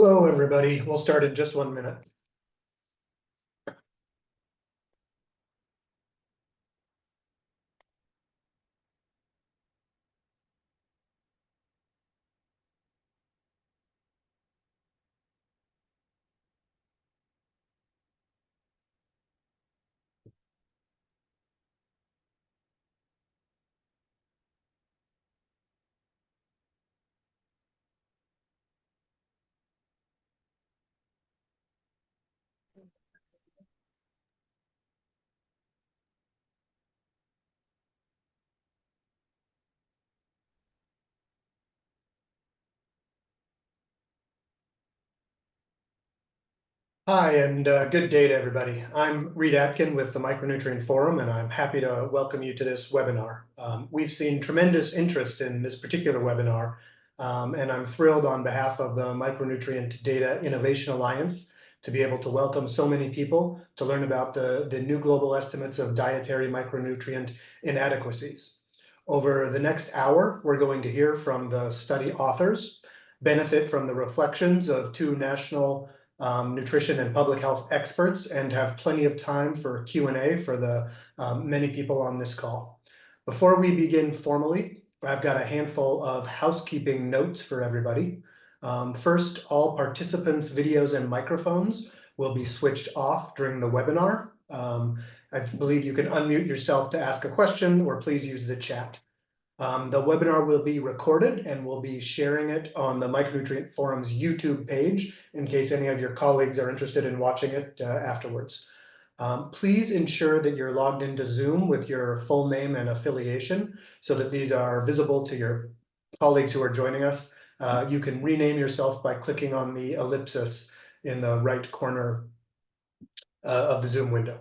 Hello, everybody. We'll start in just 1 minute. Hi, and good day to everybody. I'm Reed Atkin with the Micronutrient Forum, and I'm happy to welcome you to this webinar. We've seen tremendous interest in this particular webinar, and I'm thrilled on behalf of the Micronutrient Data Innovation Alliance to be able to welcome so many people to learn about the new global estimates of dietary micronutrient inadequacies. Over the next hour, we're going to hear from the study authors, benefit from the reflections of two national nutrition and public health experts, and have plenty of time for Q&A for the many people on this call. Before we begin formally, I've got a handful of housekeeping notes for everybody. First, all participants' videos and microphones will be switched off during the webinar. I believe you can unmute yourself to ask a question, or please use the chat. The webinar will be recorded, and we'll be sharing it on the Micronutrient Forum's YouTube page in case any of your colleagues are interested in watching it afterwards. Please ensure that you're logged into Zoom with your full name and affiliation so that these are visible to your colleagues who are joining us. You can rename yourself by clicking on the ellipsis in the right corner of the Zoom window.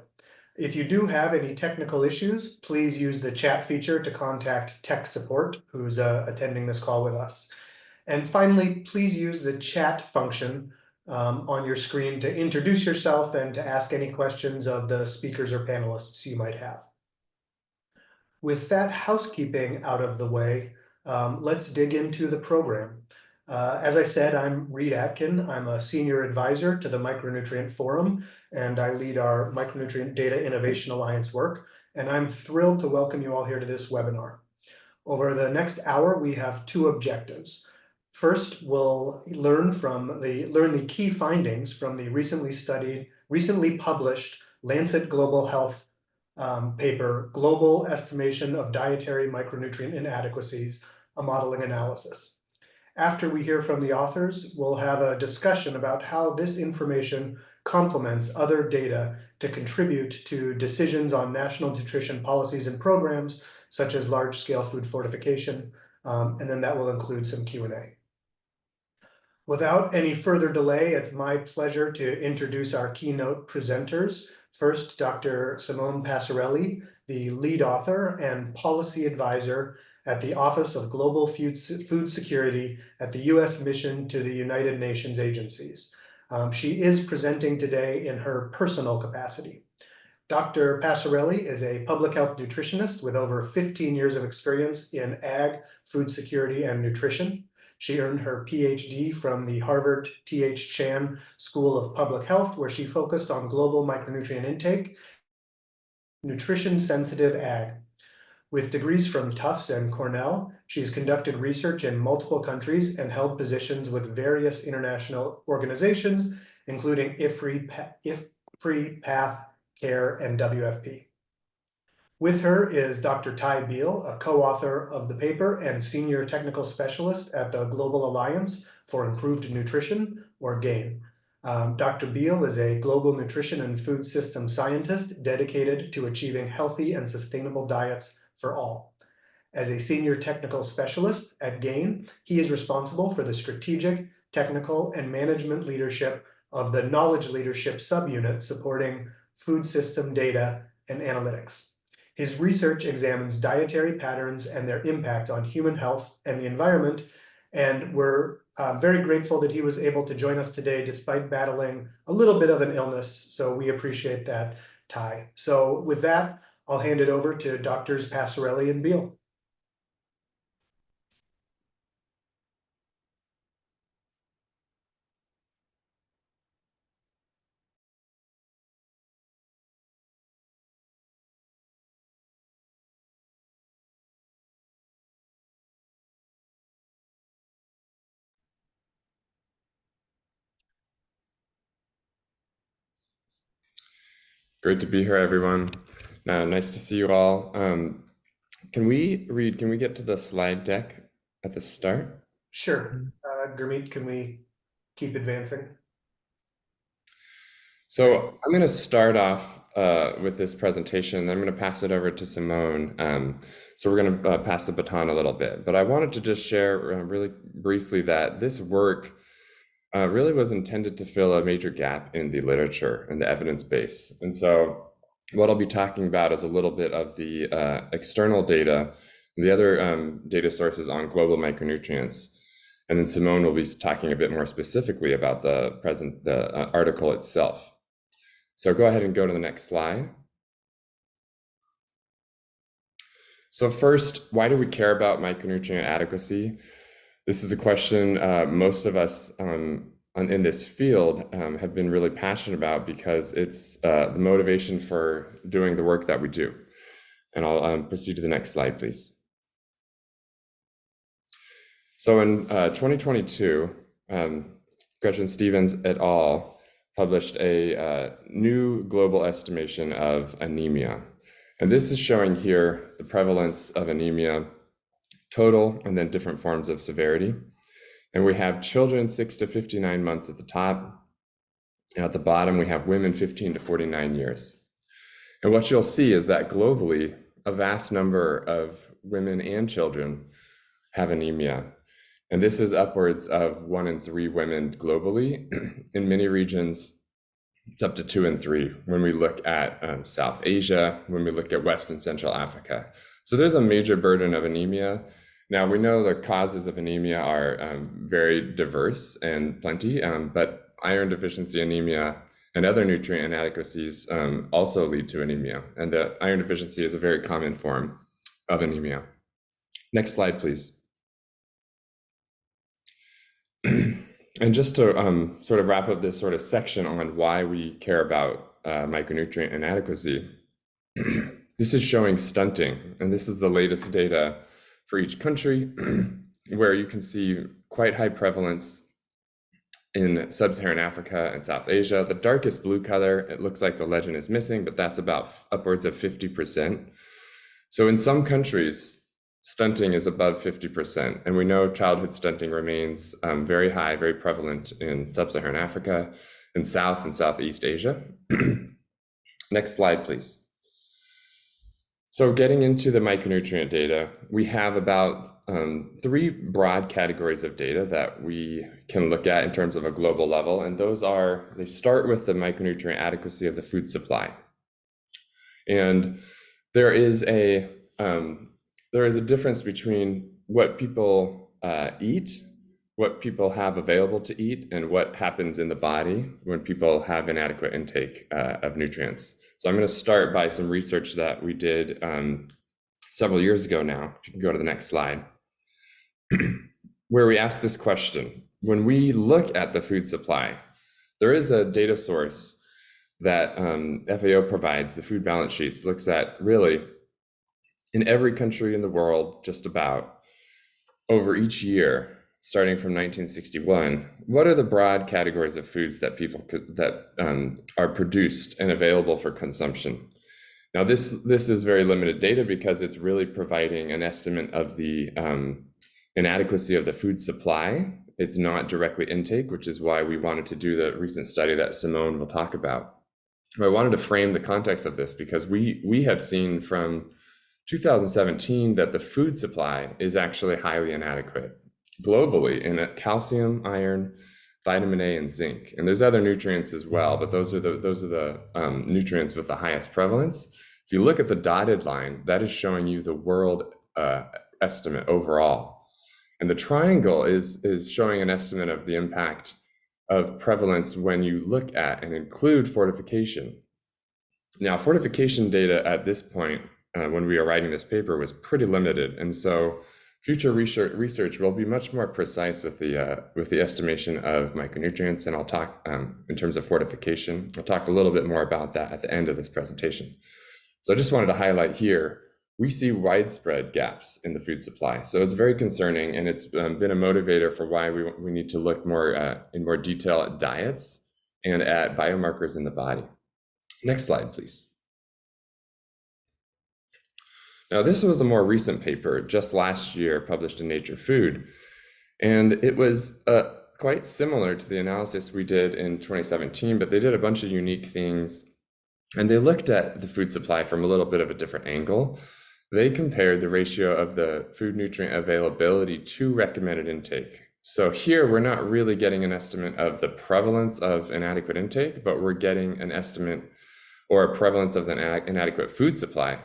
If you do have any technical issues, please use the chat feature to contact tech support, who's attending this call with us. And finally, please use the chat function on your screen to introduce yourself and to ask any questions of the speakers or panelists you might have. With that housekeeping out of the way, let's dig into the program. As I said, I'm Reed Atkin. I'm a senior advisor to the Micronutrient Forum, and I lead our Micronutrient Data Innovation Alliance work. And I'm thrilled to welcome you all here to this webinar. Over the next hour, we have two objectives. First, we'll learn the key findings from the recently published Lancet Global Health paper, Global Estimation of Dietary Micronutrient Inadequacies, a Modeling Analysis. After we hear from the authors, we'll have a discussion about how this information complements other data to contribute to decisions on national nutrition policies and programs, such as large-scale food fortification, and then that will include some Q&A. Without any further delay, it's my pleasure to introduce our keynote presenters. First, Dr. Simone Passarelli, the lead author and policy advisor at the Office of Global Food Security at the U.S. Mission to the United Nations agencies. She is presenting today in her personal capacity. Dr. Passarelli is a public health nutritionist with over 15 years of experience in ag, food security, and nutrition. She earned her PhD from the Harvard T.H. Chan School of Public Health, where she focused on global micronutrient intake, nutrition-sensitive ag. With degrees from Tufts and Cornell, she has conducted research in multiple countries and held positions with various international organizations, including IFPRI, PATH, CARE, and WFP. With her is Dr. Beal, a co-author of the paper and senior technical specialist at the Global Alliance for Improved Nutrition, or GAIN. Dr. Beal is a global nutrition and food system scientist dedicated to achieving healthy and sustainable diets for all. As a senior technical specialist at GAIN, he is responsible for the strategic, technical, and management leadership of the knowledge leadership subunit supporting food system data and analytics. His research examines dietary patterns and their impact on human health and the environment, and we're very grateful that he was able to join us today despite battling a little bit of an illness, so we appreciate that, Ty. So with that, I'll hand it over to Drs. Passarelli and Beal. Great to be here, everyone. Nice to see you all. Can we get to the slide deck at the start? Sure. Gurmeet, can we keep advancing? So I'm going to start off with this presentation, then I'm going to pass it over to Simone. So we're going to pass the baton a little bit, but I wanted to just share really briefly that this work really was intended to fill a major gap in the literature and the evidence base. And so what I'll be talking about is a little bit of the external data, the other data sources on global micronutrients. And then Simone will be talking a bit more specifically about the article itself. So go ahead and go to the next slide. So first, why do we care about micronutrient adequacy? This is a question most of us in this field have been really passionate about because it's the motivation for doing the work that we do. And I'll proceed to the next slide, please. So in 2022, Gretchen Stevens et al. Published a new global estimation of anemia. And this is showing here the prevalence of anemia total and then different forms of severity. And we have children 6 to 59 months at the top. And at the bottom, we have women 15 to 49 years. And what you'll see is that globally, a vast number of women and children have anemia. And this is upwards of 1 in 3 women globally. In many regions, it's up to 2 in 3 when we look at South Asia, when we look at West and Central Africa. So there's a major burden of anemia. Now, we know the causes of anemia are very diverse and plenty, but iron deficiency anemia and other nutrient inadequacies also lead to anemia. And the iron deficiency is a very common form of anemia. Next slide, please. And just to sort of wrap up this sort of section on why we care about micronutrient inadequacy, this is showing stunting, and this is the latest data for each country, where you can see quite high prevalence in sub-Saharan Africa and South Asia. The darkest blue color, it looks like the legend is missing, but that's about upwards of 50%. So in some countries, stunting is above 50%, and we know childhood stunting remains very high, very prevalent in sub-Saharan Africa, in South and Southeast Asia. Next slide, please. So getting into the micronutrient data, we have about 3 broad categories of data that we can look at in terms of a global level, and they start with the micronutrient adequacy of the food supply. And there is a difference between what people eat, what people have available to eat, and what happens in the body when people have inadequate intake of nutrients. So I'm going to start by some research that we did several years ago now, if you can go to the next slide, where we asked this question. When we look at the food supply, there is a data source that FAO provides, the food balance sheets, looks at really in every country in the world, just about, over each year, starting from 1961, what are the broad categories of foods that are produced and available for consumption? Now, this is very limited data because it's really providing an estimate of the inadequacy of the food supply. It's not directly intake, which is why we wanted to do the recent study that Simone will talk about. I wanted to frame the context of this because we have seen from 2017 that the food supply is actually highly inadequate globally in calcium, iron, vitamin A, and zinc. And there's other nutrients as well, but those are the nutrients with the highest prevalence. If you look at the dotted line, that is showing you the world estimate overall. And the triangle is showing an estimate of the impact of prevalence when you look at and include fortification. Now, fortification data at this point, when we are writing this paper, was pretty limited. And so future research will be much more precise with the estimation of micronutrients, and I'll talk in terms of fortification. I'll talk a little bit more about that at the end of this presentation. So I just wanted to highlight here, we see widespread gaps in the food supply. So it's very concerning, and it's been a motivator for why we need to look more in more detail at diets and at biomarkers in the body. Next slide, please. Now, this was a more recent paper just last year published in Nature Food, and it was quite similar to the analysis we did in 2017, but they did a bunch of unique things, and they looked at the food supply from a little bit of a different angle. They compared the ratio of the food nutrient availability to recommended intake. So here we're not really getting an estimate of the prevalence of inadequate intake, but we're getting an estimate or a prevalence of an inadequate food supply,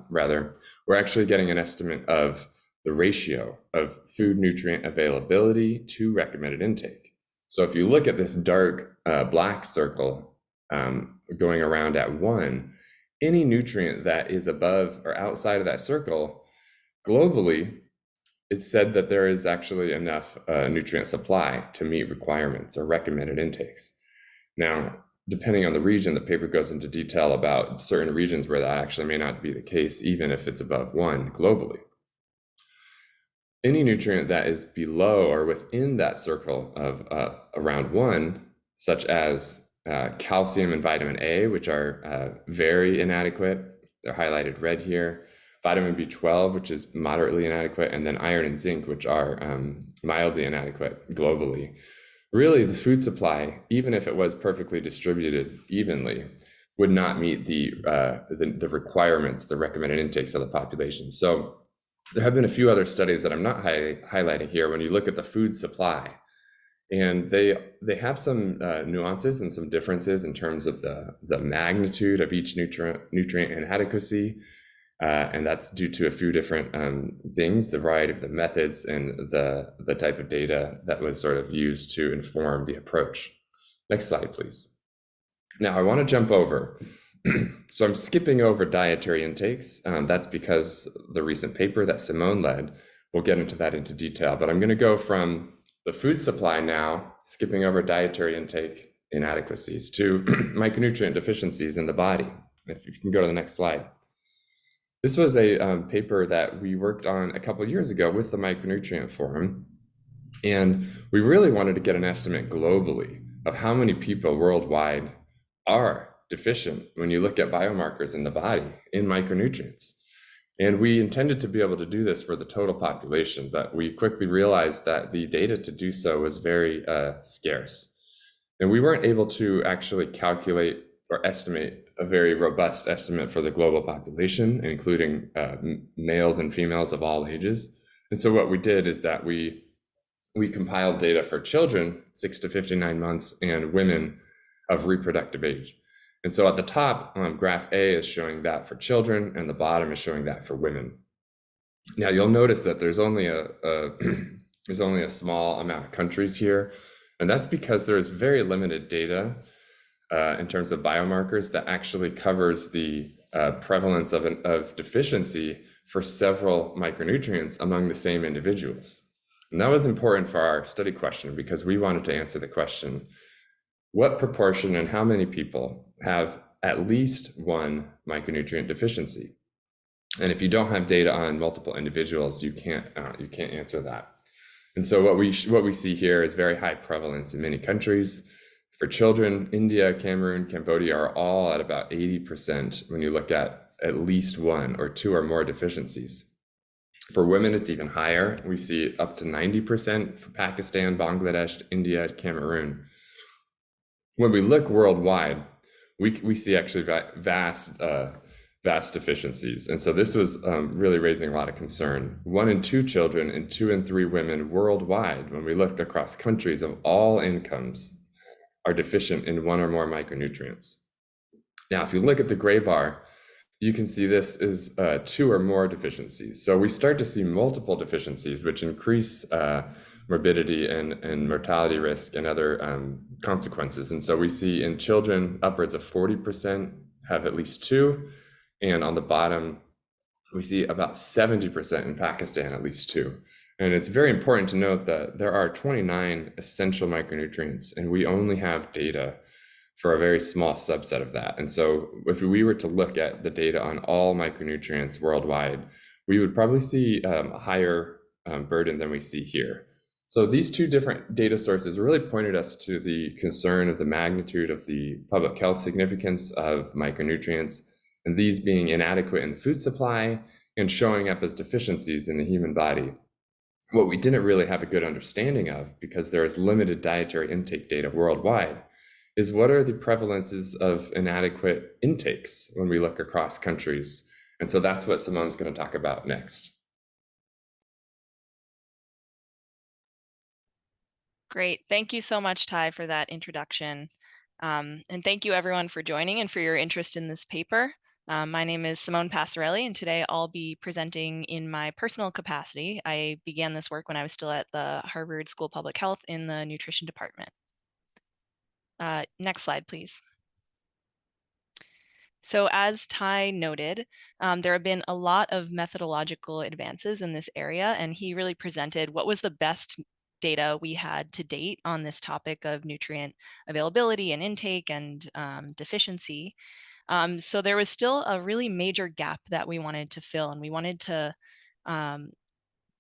rather. We're actually getting an estimate of the ratio of food nutrient availability to recommended intake. So if you look at this dark black circle going around at 1, any nutrient that is above or outside of that circle, globally, it's said that there is actually enough nutrient supply to meet requirements or recommended intakes. Now, depending on the region, the paper goes into detail about certain regions where that actually may not be the case, even if it's above 1 globally. Any nutrient that is below or within that circle of around 1, such as calcium and vitamin A, which are very inadequate, they're highlighted red here, vitamin B12, which is moderately inadequate, and then iron and zinc, which are mildly inadequate globally. Really, the food supply, even if it was perfectly distributed evenly, would not meet the requirements, the recommended intakes of the population. So there have been a few other studies that I'm not highlighting here when you look at the food supply, and they have some nuances and some differences in terms of the magnitude of each nutrient inadequacy. And that's due to a few different things, the variety of the methods and the type of data that was sort of used to inform the approach. Next slide, please. Now I want to jump over. So I'm skipping over dietary intakes. That's because the recent paper that Simone led, we'll get into that into detail, but I'm going to go from the food supply now, skipping over dietary intake inadequacies, to micronutrient deficiencies in the body. If you can go to the next slide. This was a paper that we worked on a couple of years ago with the Micronutrient Forum, and we really wanted to get an estimate globally of how many people worldwide are deficient when you look at biomarkers in the body in micronutrients. And we intended to be able to do this for the total population, but we quickly realized that the data to do so was very scarce. And we weren't able to actually calculate or estimate a very robust estimate for the global population, including males and females of all ages. And so what we did is that we compiled data for children 6 to 59 months and women of reproductive age. And so at the top, graph A is showing that for children, and the bottom is showing that for women. Now you'll notice that there's only a small amount of countries here, and that's because there is very limited data in terms of biomarkers that actually covers the prevalence of deficiency for several micronutrients among the same individuals. And that was important for our study question because we wanted to answer the question, what proportion and how many people have at least one micronutrient deficiency? And if you don't have data on multiple individuals, you can't answer that. And so what we see here is very high prevalence in many countries. For children, India, Cameroon, Cambodia are all at about 80% when you look at least 1 or 2 or more deficiencies. For women, it's even higher. We see up to 90% for Pakistan, Bangladesh, India, Cameroon. When we look worldwide, we see actually vast deficiencies. And so this was really raising a lot of concern. 1 in 2 children and 2 in 3 women worldwide, when we look across countries of all incomes, are deficient in 1 or more micronutrients. Now, if you look at the gray bar, you can see this is 2 or more deficiencies. So we start to see multiple deficiencies, which increase morbidity and mortality risk and other consequences. And so we see in children upwards of 40% have at least 2. And on the bottom, we see about 70% in Pakistan, at least 2. And it's very important to note that there are 29 essential micronutrients, and we only have data for a very small subset of that. And so if we were to look at the data on all micronutrients worldwide, we would probably see a higher burden than we see here. So these two different data sources really pointed us to the concern of the magnitude of the public health significance of micronutrients, and these being inadequate in the food supply and showing up as deficiencies in the human body. What we didn't really have a good understanding of, because there is limited dietary intake data worldwide, is what are the prevalences of inadequate intakes when we look across countries. And so that's what Simone's going to talk about next. Great. Thank you so much, Ty, for that introduction. And thank you everyone for joining and for your interest in this paper. My name is Simone Passarelli, and today I'll be presenting in my personal capacity. I began this work when I was still at the Harvard School of Public Health in the nutrition department. Next slide, please. So as Ty noted, there have been a lot of methodological advances in this area, and he really presented what was the best data we had to date on this topic of nutrient availability and intake and deficiency. So there was still a really major gap that we wanted to fill, and we wanted to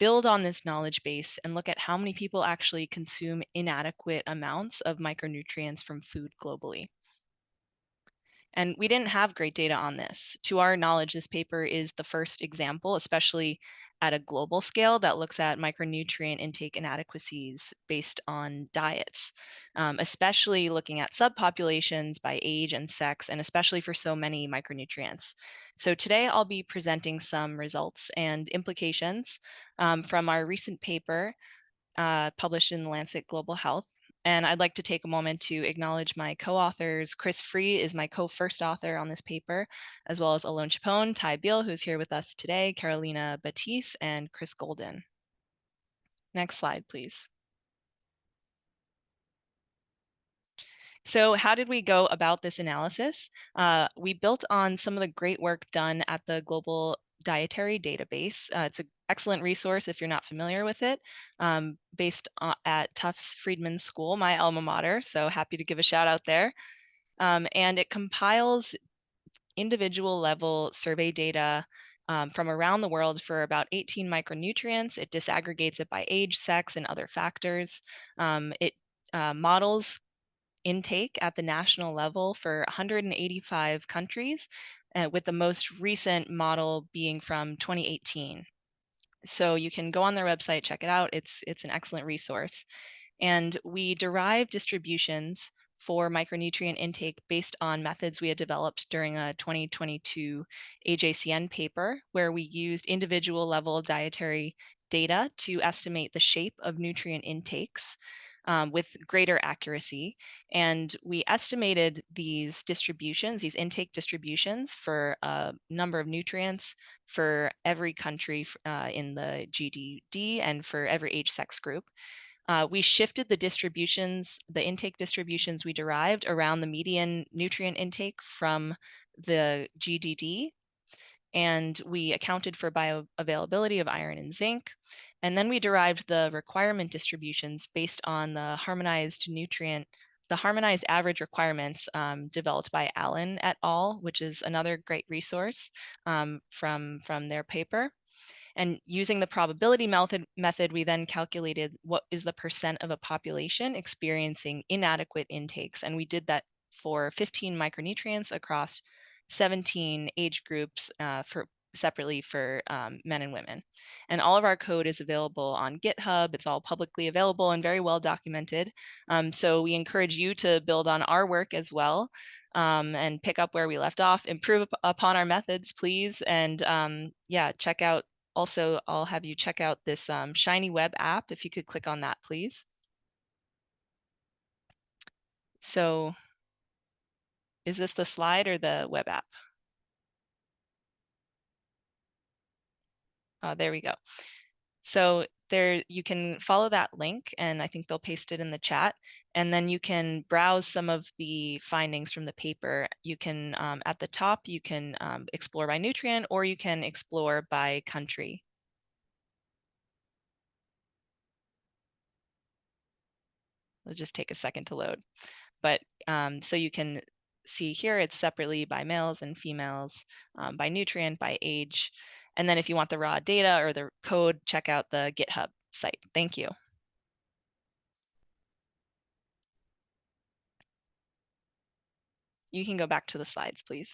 build on this knowledge base and look at how many people actually consume inadequate amounts of micronutrients from food globally. And we didn't have great data on this. To our knowledge, this paper is the first example, especially at a global scale, that looks at micronutrient intake inadequacies based on diets, especially looking at subpopulations by age and sex, and especially for so many micronutrients. So today I'll be presenting some results and implications from our recent paper published in the Lancet Global Health. And I'd like to take a moment to acknowledge my co-authors. Chris Free is my co-first author on this paper, as well as Alon Chapone, Ty Beal, who's here with us today, Carolina Batiste, and Chris Golden. Next slide, please. So how did we go about this analysis? We built on some of the great work done at the Global Dietary database. It's an excellent resource if you're not familiar with it, based at Tufts Friedman School, my alma mater, so happy to give a shout out there. And it compiles individual level survey data from around the world for about 18 micronutrients. It disaggregates it by age, sex, and other factors. It models intake at the national level for 185 countries, with the most recent model being from 2018. So you can go on their website, check it out. It's an excellent resource. And we derive distributions for micronutrient intake based on methods we had developed during a 2022 AJCN paper, where we used individual level dietary data to estimate the shape of nutrient intakes with greater accuracy. And we estimated these distributions, these intake distributions, for a number of nutrients for every country in the GDD and for every age sex group. We shifted the distributions, the intake distributions we derived around the median nutrient intake from the GDD, and we accounted for bioavailability of iron and zinc. And then we derived the requirement distributions based on the harmonized average requirements developed by Allen et al., which is another great resource from their paper. And using the probability method, we then calculated what is the percent of a population experiencing inadequate intakes. And we did that for 15 micronutrients across 17 age groups separately for men and women. And all of our code is available on GitHub. It's all publicly available and very well documented. So we encourage you to build on our work as well, and pick up where we left off, improve upon our methods, please. And yeah, check out, also, I'll have you check out this Shiny Web app, if you could click on that, please. So is this the slide or the web app? There we go. So there, you can follow that link, and I think they'll paste it in the chat. And then you can browse some of the findings from the paper. You can, at the top, you can explore by nutrient, or you can explore by country. It'll just take a second to load. But so you can see here, it's separately by males and females, by nutrient, by age. And then if you want the raw data or the code, check out the GitHub site. Thank you. You can go back to the slides, please.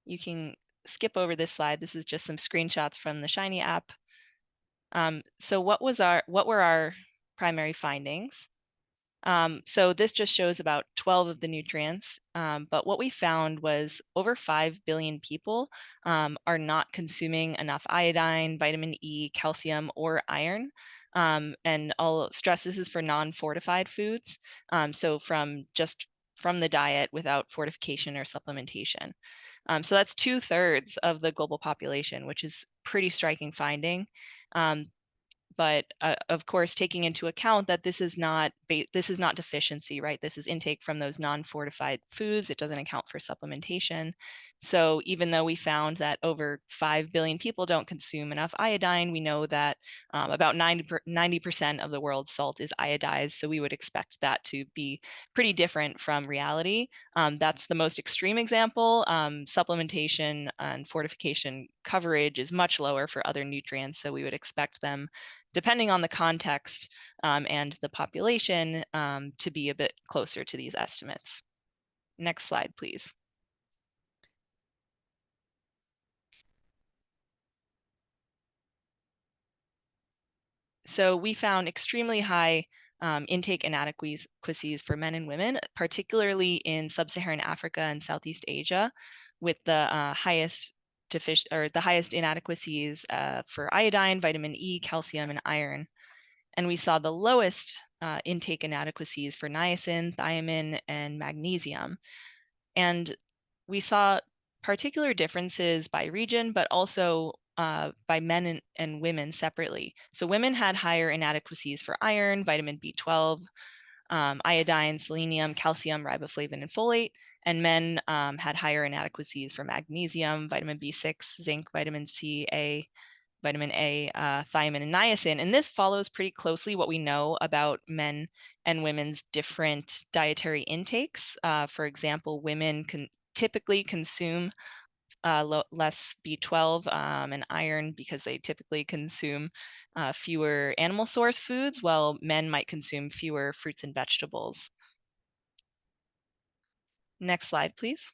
You can skip over this slide. This is just some screenshots from the Shiny app. So what were our primary findings? So this just shows about 12 of the nutrients, but what we found was over 5 billion people are not consuming enough iodine, vitamin E, calcium, or iron. And I'll stress this is for non-fortified foods, so from the diet without fortification or supplementation. So that's 2/3 of the global population, which is pretty striking finding. But of course, taking into account that this is not deficiency, right? This is intake from those non-fortified foods. It doesn't account for supplementation. So even though we found that over 5 billion people don't consume enough iodine, we know that about 90% of the world's salt is iodized. So we would expect that to be pretty different from reality. That's the most extreme example. Supplementation and fortification coverage is much lower for other nutrients. So we would expect them, depending on the context and the population, to be a bit closer to these estimates. Next slide, please. So we found extremely high intake inadequacies for men and women, particularly in sub-Saharan Africa and Southeast Asia, with the highest inadequacies for iodine, vitamin E, calcium, and iron. And we saw the lowest intake inadequacies for niacin, thiamine, and magnesium. And we saw particular differences by region, but also by men and women separately. So women had higher inadequacies for iron, vitamin B12, iodine, selenium, calcium, riboflavin, and folate, and men had higher inadequacies for magnesium, vitamin B6, zinc, vitamin C, vitamin A, thiamine, and niacin. And this follows pretty closely what we know about men and women's different dietary intakes. For example, women can typically consume less B12 and iron because they typically consume fewer animal source foods, while men might consume fewer fruits and vegetables. Next slide, please.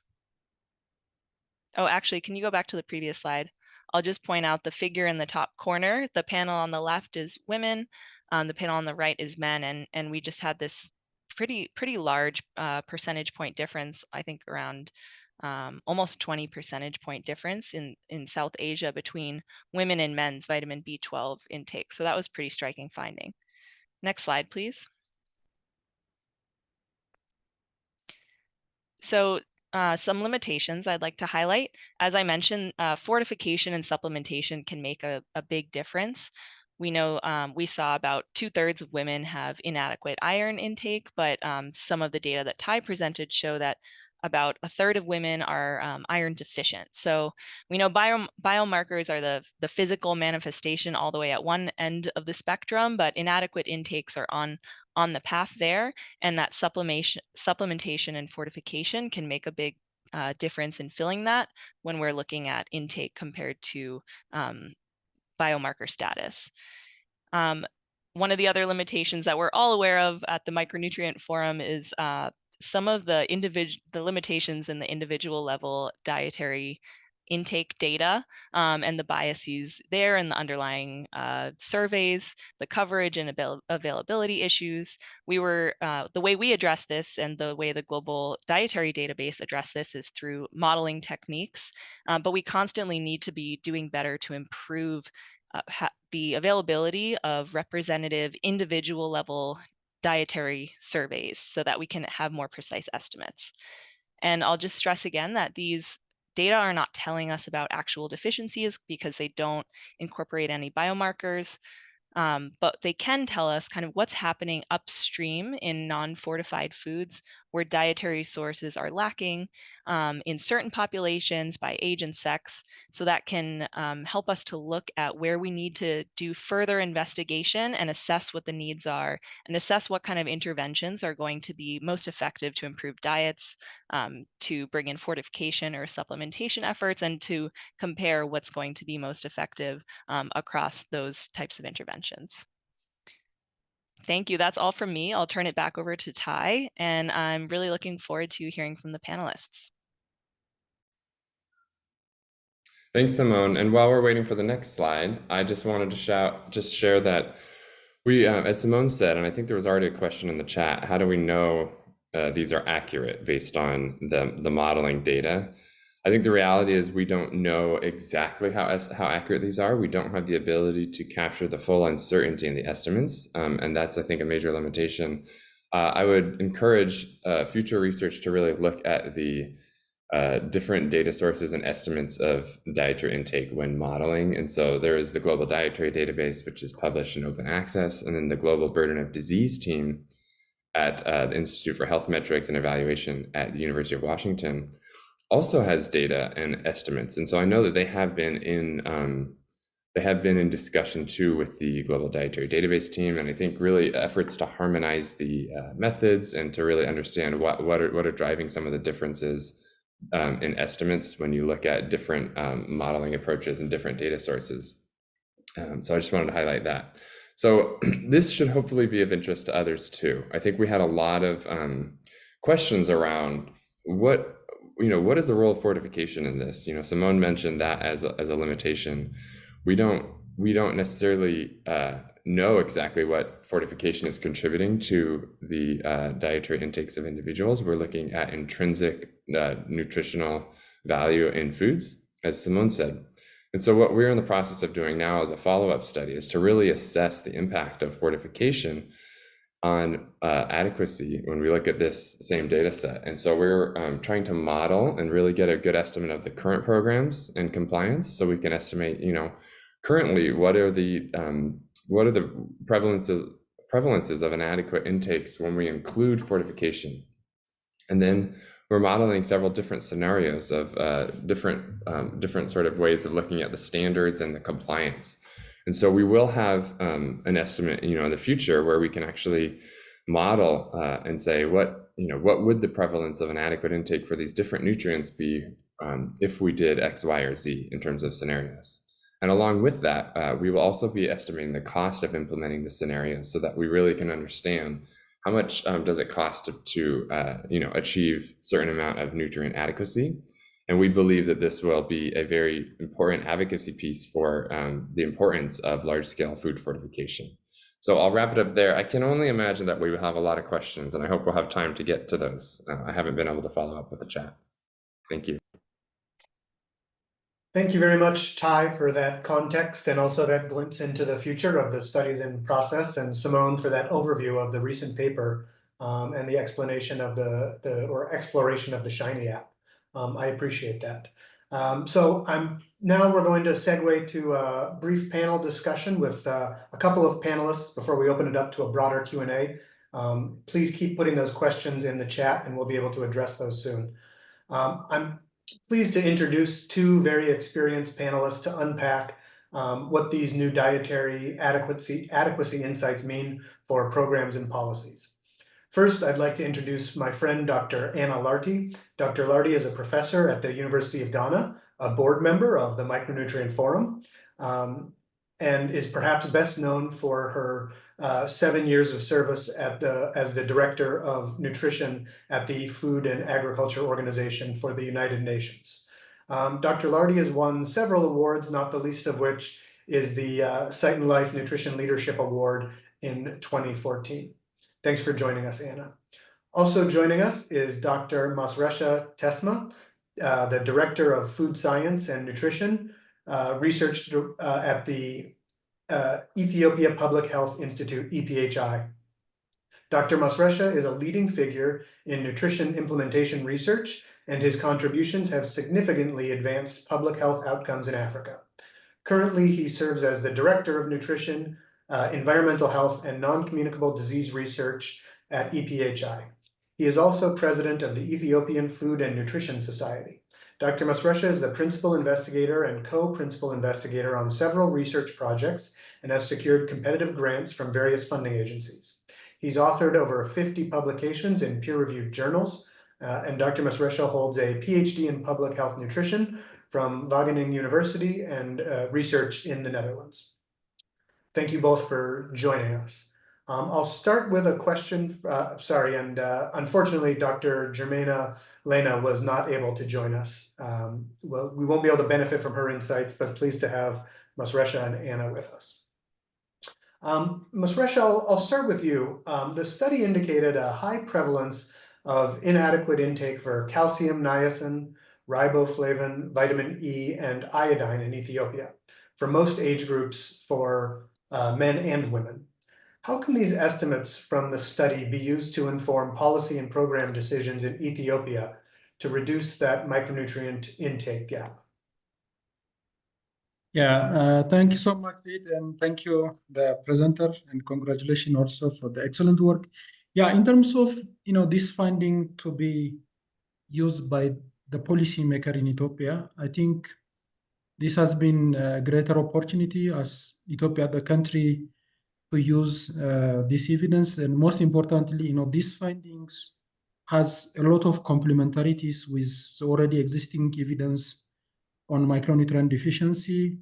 Oh, actually, can you go back to the previous slide? I'll just point out the figure in the top corner. The panel on the left is women. The panel on the right is men. And we just had this pretty large percentage point difference, I think around almost 20 percentage point difference in South Asia between women and men's vitamin B12 intake. So that was pretty striking finding. Next slide, please. So some limitations I'd like to highlight. As I mentioned, fortification and supplementation can make a big difference. We know we saw about 2/3 of women have inadequate iron intake, but some of the data that Ty presented show that about 1/3 of women are iron deficient. So we know biomarkers are the physical manifestation all the way at one end of the spectrum, but inadequate intakes are on the path there, and that supplementation and fortification can make a big difference in filling that when we're looking at intake compared to biomarker status. One of the other limitations that we're all aware of at the Micronutrient Forum is some of the limitations in the individual level dietary intake data and the biases there and the underlying surveys, the coverage and availability issues. The way we address this and the way the global dietary database address this is through modeling techniques, but we constantly need to be doing better to improve the availability of representative individual level dietary surveys so that we can have more precise estimates. And I'll just stress again that these data are not telling us about actual deficiencies because they don't incorporate any biomarkers. But they can tell us kind of what's happening upstream in non-fortified foods where dietary sources are lacking in certain populations by age and sex. So that can help us to look at where we need to do further investigation and assess what the needs are and assess what kind of interventions are going to be most effective to improve diets, to bring in fortification or supplementation efforts, and to compare what's going to be most effective across those types of interventions. Thank you. That's all from me. I'll turn it back over to Ty, and I'm really looking forward to hearing from the panelists. Thanks, Simone. And while we're waiting for the next slide, I just wanted to share that we, as Simone said, and I think there was already a question in the chat, how do we know these are accurate based on the modeling data? I think the reality is we don't know exactly how accurate these are. We don't have the ability to capture the full uncertainty in the estimates, and that's, I think, a major limitation. I would encourage future research to really look at the different data sources and estimates of dietary intake when modeling. And so there is the Global Dietary Database, which is published in open access, and then the Global Burden of Disease team at the Institute for Health Metrics and Evaluation at the University of Washington also has data and estimates. And so I know that they have been in discussion too with the Global Dietary Database team, and I think really efforts to harmonize the methods and to really understand what are driving some of the differences in estimates when you look at different modeling approaches and different data sources. So I just wanted to highlight that. So this should hopefully be of interest to others too. I think we had a lot of questions around what is the role of fortification in this? Simone mentioned that as a limitation. We don't necessarily know exactly what fortification is contributing to the dietary intakes of individuals. We're looking at intrinsic nutritional value in foods, as Simone said. And so what we're in the process of doing now as a follow-up study is to really assess the impact of fortification on adequacy when we look at this same data set. And so we're trying to model and really get a good estimate of the current programs and compliance, so we can estimate, currently what are the prevalences of inadequate intakes when we include fortification. And then we're modeling several different scenarios of different sort of ways of looking at the standards and the compliance. And so we will have an estimate, in the future where we can actually model and say what would the prevalence of an adequate intake for these different nutrients be if we did X, Y, or Z in terms of scenarios. And along with that, we will also be estimating the cost of implementing the scenarios so that we really can understand how much does it cost to achieve a certain amount of nutrient adequacy. And we believe that this will be a very important advocacy piece for the importance of large-scale food fortification. So I'll wrap it up there. I can only imagine that we will have a lot of questions, and I hope we'll have time to get to those. I haven't been able to follow up with the chat. Thank you. Thank you very much, Ty, for that context and also that glimpse into the future of the studies in process, and Simone for that overview of the recent paper and the explanation of or exploration of the Shiny app. I appreciate that. So now we're going to segue to a brief panel discussion with a couple of panelists before we open it up to a broader Q&A. Please keep putting those questions in the chat and we'll be able to address those soon. I'm pleased to introduce two very experienced panelists to unpack what these new dietary adequacy insights mean for programs and policies. First, I'd like to introduce my friend, Dr. Anna Lartey. Dr. Lartey is a professor at the University of Ghana, a board member of the Micronutrient Forum, and is perhaps best known for her 7 years of service as the Director of Nutrition at the Food and Agriculture Organization for the United Nations. Dr. Lartey has won several awards, not the least of which is the Sight and Life Nutrition Leadership Award in 2014. Thanks for joining us, Anna. Also joining us is Dr. Masresha Tessema, the Director of Food Science and Nutrition, research at the Ethiopian Public Health Institute, EPHI. Dr. Masresha is a leading figure in nutrition implementation research, and his contributions have significantly advanced public health outcomes in Africa. Currently, he serves as the Director of Nutrition, Environmental Health, and Non-Communicable Disease Research at EPHI. He is also president of the Ethiopian Food and Nutrition Society. Dr. Masresha is the principal investigator and co-principal investigator on several research projects and has secured competitive grants from various funding agencies. He's authored over 50 publications in peer-reviewed journals, and Dr. Masresha holds a PhD in public health nutrition from Wageningen University and research in the Netherlands. Thank you both for joining us. I'll start with a question, unfortunately, Dr. Germaina Lena was not able to join us. Well, we won't be able to benefit from her insights, but pleased to have Masresha and Anna with us. Masresha, I'll start with you. The study indicated a high prevalence of inadequate intake for calcium, niacin, riboflavin, vitamin E, and iodine in Ethiopia for most age groups for men and women. How can these estimates from the study be used to inform policy and program decisions in Ethiopia to reduce that micronutrient intake gap? Yeah, thank you so much, Reid, and thank you, the presenter, and congratulations also for the excellent work. Yeah, in terms of this finding to be used by the policymaker in Ethiopia, I think this has been a greater opportunity as Ethiopia, the country, to use this evidence, and most importantly, these findings has a lot of complementarities with already existing evidence on micronutrient deficiency,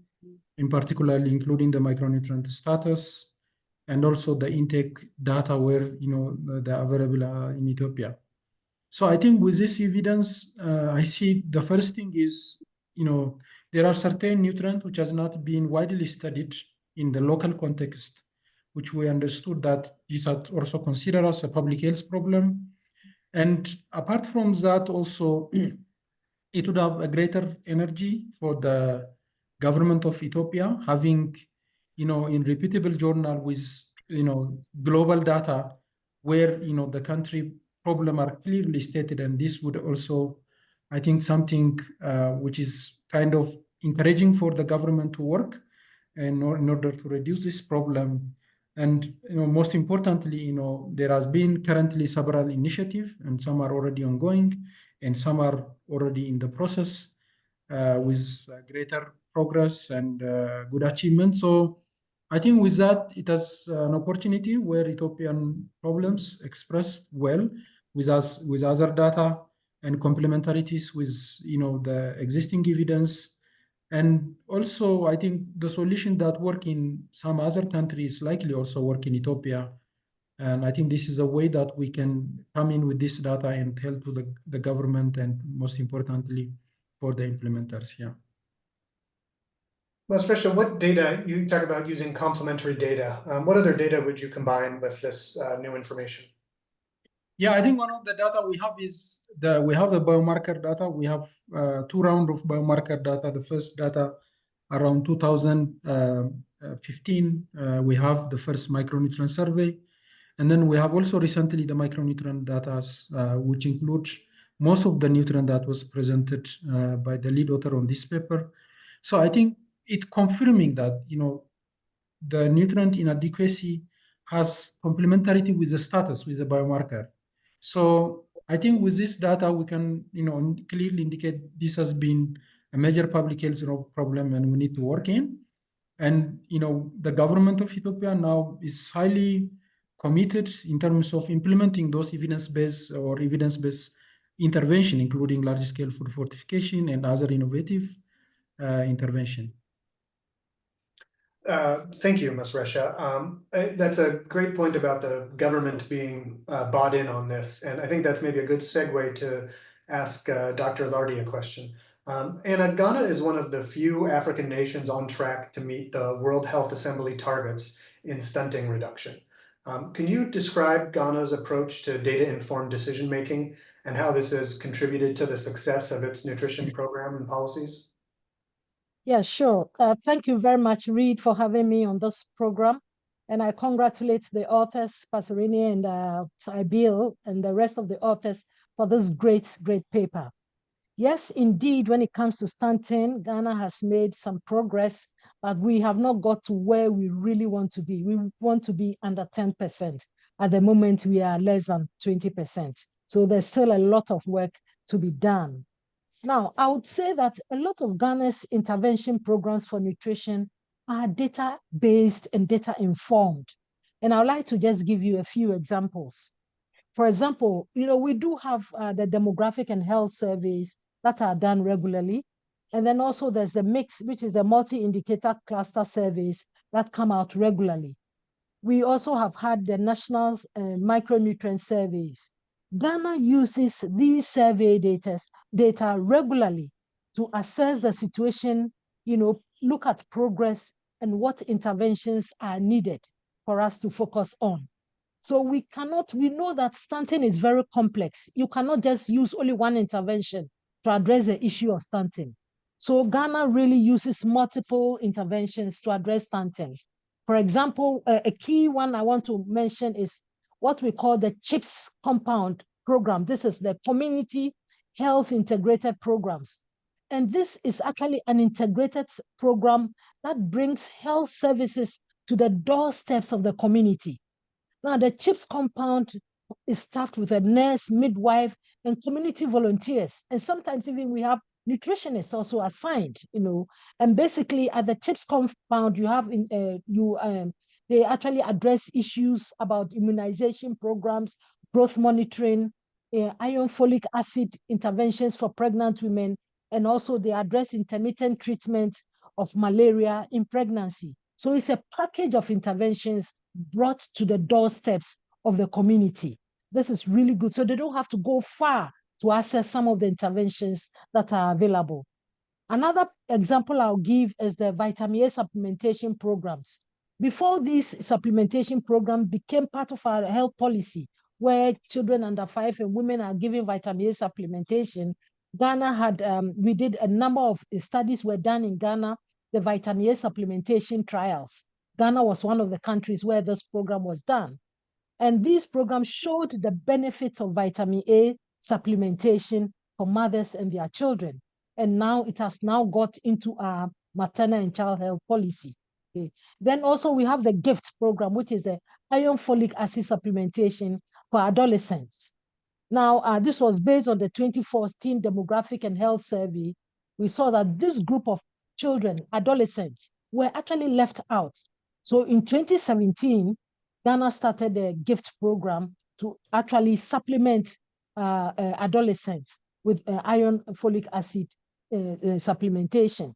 in particular, including the micronutrient status, and also the intake data where they're available in Ethiopia. So I think with this evidence, I see the first thing is there are certain nutrients which has not been widely studied in the local context, which we understood that these are also considered as a public health problem. And apart from that, also, it would have a greater energy for the government of Ethiopia, having, in reputable journal with, global data where, the country problem are clearly stated. And this would also, I think, something which is kind of encouraging for the government to work and in order to reduce this problem. And most importantly, there has been currently several initiatives, and some are already ongoing, and some are already in the process with greater progress and good achievement. So I think with that, it has an opportunity where Ethiopian problems expressed well with us, with other data and complementarities with the existing evidence. And also, I think the solution that work in some other countries likely also work in Ethiopia. And I think this is a way that we can come in with this data and help to the government, and most importantly, for the implementers. Yeah. Masresha, what data, you talk about using complementary data. What other data would you combine with this new information? Yeah, I think one of the data we have is we have the biomarker data. We have 2 rounds of biomarker data. The first data around 2015, we have the first micronutrient survey. And then we have also recently the micronutrient data, which includes most of the nutrient that was presented by the lead author on this paper. So I think it's confirming that, the nutrient inadequacy has complementarity with the status, with the biomarker. So I think with this data, we can, clearly indicate this has been a major public health problem and we need to work in. And, the government of Ethiopia now is highly committed in terms of implementing those evidence-based intervention, including large-scale food fortification and other innovative intervention. Thank you, Masresha. That's a great point about the government being bought in on this. And I think that's maybe a good segue to ask Dr. Lartey a question. Anna, Ghana is one of the few African nations on track to meet the World Health Assembly targets in stunting reduction. Can you describe Ghana's approach to data-informed decision-making and how this has contributed to the success of its nutrition program and policies? Yeah, sure. Thank you very much, Reid, for having me on this program. And I congratulate the authors, Passarelli and Beal, and the rest of the authors for this great, great paper. Yes, indeed, when it comes to stunting, Ghana has made some progress, but we have not got to where we really want to be. We want to be under 10%. At the moment, we are less than 20%. So there's still a lot of work to be done. Now, I would say that a lot of Ghana's intervention programs for nutrition are data-based and data-informed. And I'd like to just give you a few examples. For example, we do have the demographic and health surveys that are done regularly. And then also there's the mix, which is the multi-indicator cluster surveys that come out regularly. We also have had the national micronutrient surveys. Ghana uses these survey data regularly to assess the situation, look at progress and what interventions are needed for us to focus on. So we know that stunting is very complex. You cannot just use only one intervention to address the issue of stunting. So Ghana really uses multiple interventions to address stunting. For example, a key one I want to mention is what we call the CHIPS compound program. This is the Community Health Integrated Programs. And this is actually an integrated program that brings health services to the doorsteps of the community. Now, the CHIPS compound is staffed with a nurse, midwife, and community volunteers. And sometimes even we have nutritionists also assigned, And basically at the CHIPS compound, you have they actually address issues about immunization programs, growth monitoring, iron folic acid interventions for pregnant women, and also they address intermittent treatment of malaria in pregnancy. So it's a package of interventions brought to the doorsteps of the community. This is really good. So they don't have to go far to access some of the interventions that are available. Another example I'll give is the vitamin A supplementation programs. Before this supplementation program became part of our health policy, where children under 5 and women are given vitamin A supplementation, Ghana had, we did a number of studies were done in Ghana, the vitamin A supplementation trials. Ghana was one of the countries where this program was done. And these programs showed the benefits of vitamin A supplementation for mothers and their children. And now it has now got into our maternal and child health policy. Okay. Then also we have the GIFT program, which is the iron folic acid supplementation for adolescents. Now, this was based on the 2014 Demographic and Health Survey. We saw that this group of children, adolescents, were actually left out. So in 2017, Ghana started the GIFT program to actually supplement adolescents with iron folic acid supplementation.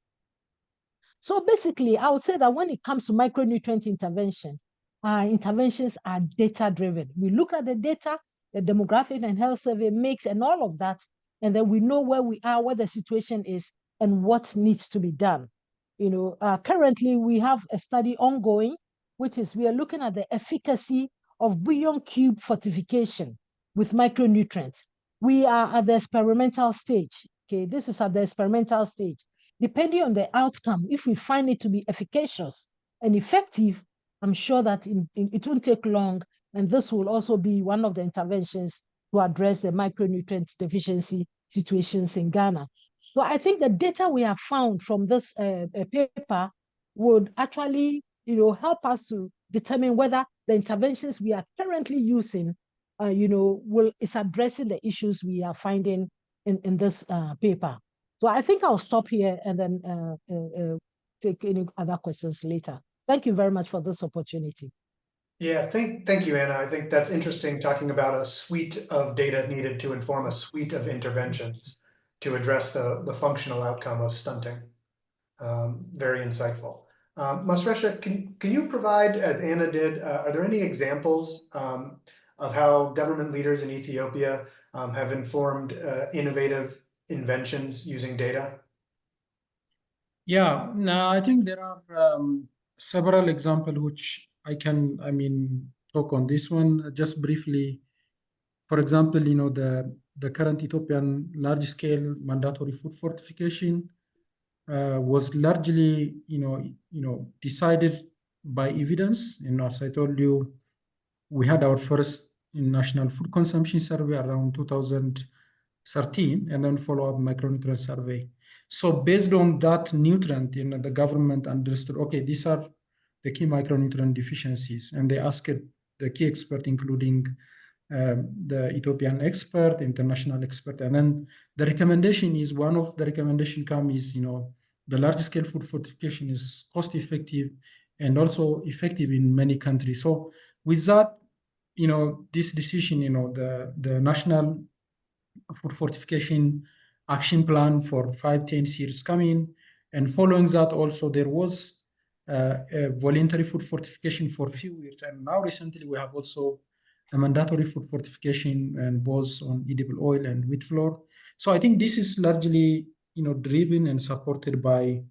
So basically, I would say that when it comes to micronutrient intervention, interventions are data-driven. We look at the data, the Demographic and Health Survey makes, and all of that, and then we know where we are, what the situation is, and what needs to be done. Currently we have a study ongoing, which is we are looking at the efficacy of bouillon cube fortification with micronutrients. We are at the experimental stage. Okay, this is at the experimental stage. Depending on the outcome, if we find it to be efficacious and effective, I'm sure that it won't take long, and this will also be one of the interventions to address the micronutrient deficiency situations in Ghana. So I think the data we have found from this paper would actually, help us to determine whether the interventions we are currently using, is addressing the issues we are finding in this paper. So I think I'll stop here and then take any other questions later. Thank you very much for this opportunity. Yeah, thank you, Anna. I think that's interesting, talking about a suite of data needed to inform a suite of interventions to address the functional outcome of stunting. Very insightful. Masresha, can you provide, as Anna did, are there any examples of how government leaders in Ethiopia have informed innovative inventions using data? Yeah, no, I think there are several examples which I can, talk on this one just briefly. For example, the current Ethiopian large-scale mandatory food fortification was largely, decided by evidence. As I told you, we had our first national food consumption survey around 2013, and then follow-up micronutrient survey. So based on that nutrient, the government understood, okay, these are the key micronutrient deficiencies, and they asked the key expert, including the Ethiopian expert, international expert, and then the recommendation is, one of the recommendation is, the large-scale food fortification is cost-effective and also effective in many countries. So with that, this decision, the national food fortification action plan for 5-10 years coming, and following that also there was voluntary food fortification for a few years. And now recently we have also a mandatory food fortification and both on edible oil and wheat flour. So I think this is largely, driven and supported by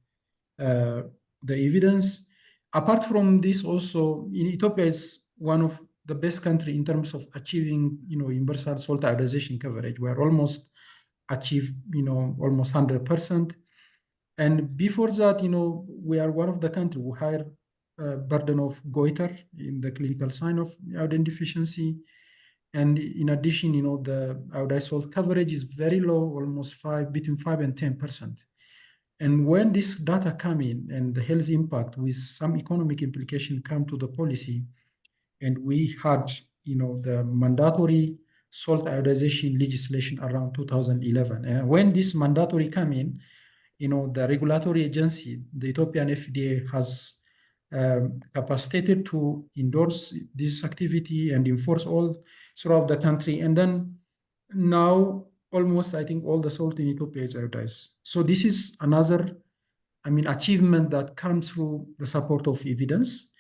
the evidence. Apart from this, also, Ethiopia is one of the best country in terms of achieving, universal salt iodization coverage. We are almost achieved, almost 100%. And before that, we are one of the country who higher burden of goiter in the clinical sign of iodine deficiency. And in addition, the iodized salt coverage is very low, almost between 5 and 10%. And when this data come in and the health impact with some economic implication come to the policy, and we had, the mandatory salt iodization legislation around 2011. And when this mandatory come in, the regulatory agency, the Ethiopian FDA, has capacitated to endorse this activity and enforce all throughout the country. And then now almost, I think, all the salt in Ethiopia is iodized. So this is another, achievement that comes through the support of evidence.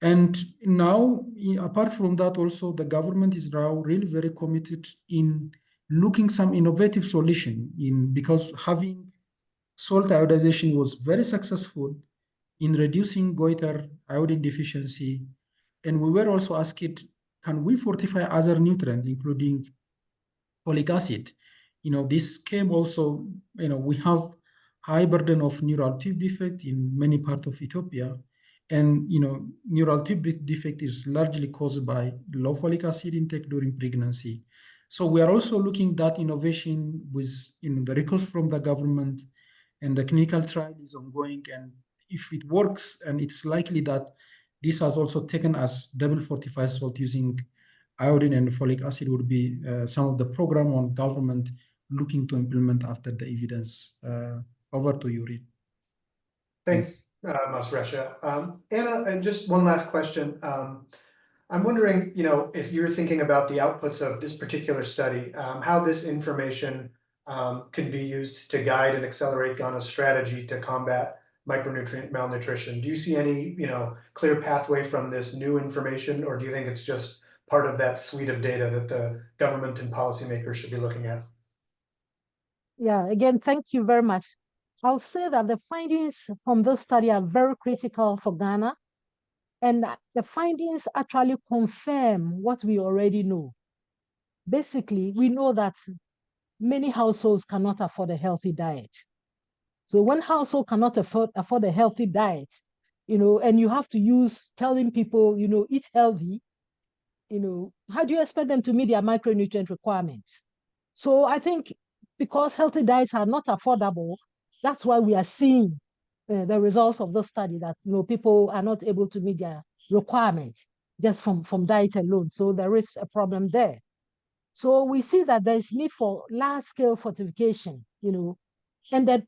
And now, apart from that, also the government is now really very committed in looking some innovative solution because having salt iodization was very successful in reducing goiter, iodine deficiency. And we were also asked, can we fortify other nutrients, including folic acid? This came also, we have high burden of neural tube defect in many parts of Ethiopia. And, neural tube defect is largely caused by low folic acid intake during pregnancy. So we are also looking at that innovation with, the request from the government, and the clinical trial is ongoing. And if it works, and it's likely that this has also taken as double fortified salt using iodine and folic acid would be some of the program on government looking to implement after the evidence. Over to you, Reid. Thanks, Masresha. Anna, and just one last question. I'm wondering, if you're thinking about the outputs of this particular study, how this information can be used to guide and accelerate Ghana's strategy to combat micronutrient malnutrition. Do you see any, clear pathway from this new information, or do you think it's just part of that suite of data that the government and policymakers should be looking at? Yeah, again, thank you very much. I'll say that the findings from this study are very critical for Ghana, and the findings actually confirm what we already know. Basically, we know that many households cannot afford a healthy diet. So when household cannot afford a healthy diet, and you have to telling people, eat healthy, how do you expect them to meet their micronutrient requirements? So I think because healthy diets are not affordable, that's why we are seeing the results of the study that, people are not able to meet their requirements just from diet alone. So there is a problem there. So we see that there is need for large-scale fortification, and the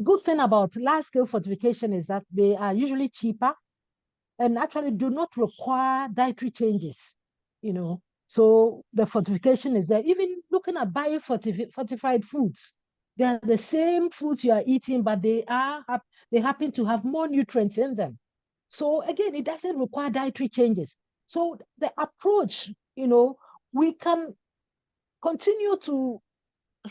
good thing about large-scale fortification is that they are usually cheaper and actually do not require dietary changes, So the fortification is there. Even looking at biofortified foods, they are the same foods you are eating, but they happen to have more nutrients in them. So again, it doesn't require dietary changes. So the approach, we can continue to